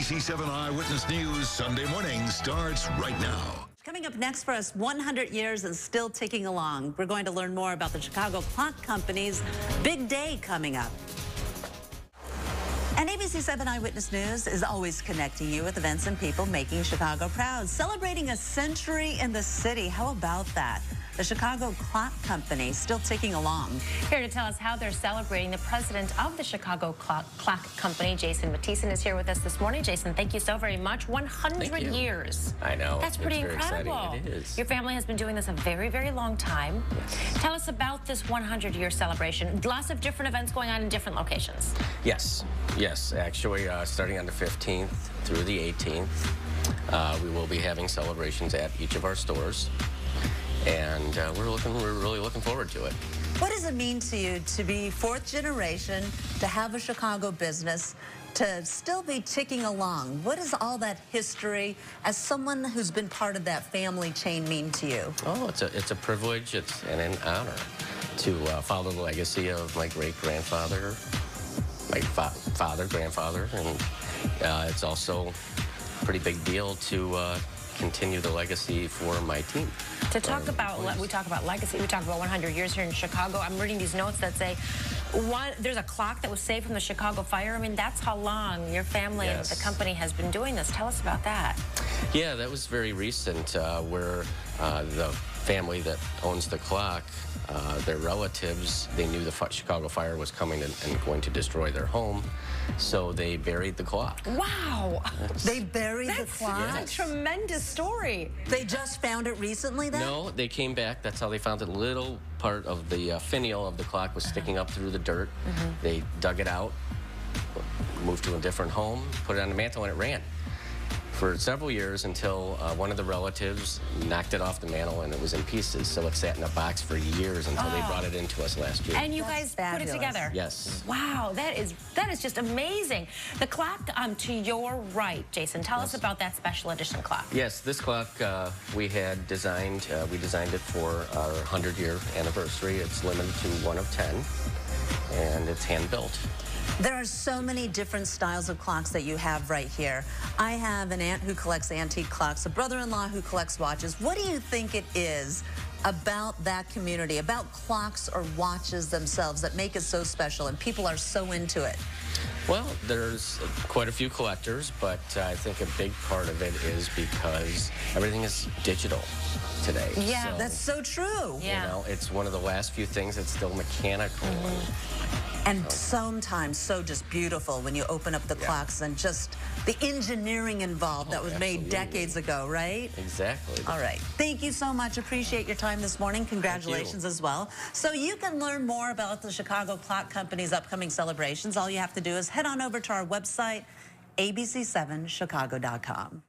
ABC 7 Eyewitness News Sunday morning starts right now. Coming up next for us, 100 years and still ticking along. We're going to learn more about the Chicago Clock Company's big day coming up. And ABC 7 Eyewitness News is always connecting you with events and people making Chicago proud. Celebrating a century in the city. How about that? The Chicago Clock Company still ticking along. Here to tell us how they're celebrating, the president of the Chicago Clock Company, Jason Matthiessen, is here with us this morning. Jason, thank you so very much. 100 years. I know. That's pretty incredible. Exciting. It is. Your family has been doing this a very, very long time. Yes. Tell us about this 100-year celebration. Lots of different events going on in different locations. Yes. Yes. Actually, starting on the 15th through the 18th, we will be having celebrations at each of our stores. And we're really looking forward to it. What does it mean to you to be fourth generation, to have a Chicago business, to still be ticking along? What does all that history, as someone who's been part of that family chain, mean to you? Oh, it's a privilege, and an honor to follow the legacy of my great-grandfather, my grandfather, and it's also a pretty big deal to continue the legacy for my team. To talk about, we talk about legacy, we talk about 100 years here in Chicago. I'm reading these notes that say, there's a clock that was saved from the Chicago fire. I mean, that's how long your family and the company has been doing this. Tell us about that. Yeah, that was very recent, where the family that owns the clock, their relatives, they knew the Chicago fire was coming and going to destroy their home, so they buried the clock. Wow! They buried the clock? That's a tremendous story. They just found it recently then? No, they came back. That's how they found it. A little part of the finial of the clock was sticking up through the dirt. They dug it out, moved to a different home, put it on the mantle, and it ran for several years until one of the relatives knocked it off the mantle and it was in pieces. So it sat in a box for years until they brought it into us last year. And you guys put it together? Yes. Wow, that is just amazing. The clock to your right, Jason, tell us about that special edition clock. Yes, this clock we had designed, we designed it for our 100-year anniversary. It's limited to 1 of 10, and it's hand-built. There are so many different styles of clocks that you have right here. I have an aunt who collects antique clocks, a brother-in-law who collects watches. What do you think it is about that community, about clocks or watches themselves that make it so special and people are so into it? Well, there's quite a few collectors, but I think a big part of it is because everything is digital today. Yeah, that's so true. Yeah. You know, it's one of the last few things that's still mechanical. And sometimes so just beautiful when you open up the clocks and just the engineering involved that was made decades ago, right? Exactly. All right. Thank you so much. Appreciate your time this morning. Congratulations as well. So you can learn more about the Chicago Clock Company's upcoming celebrations. All you have to do is head on over to our website, abc7chicago.com.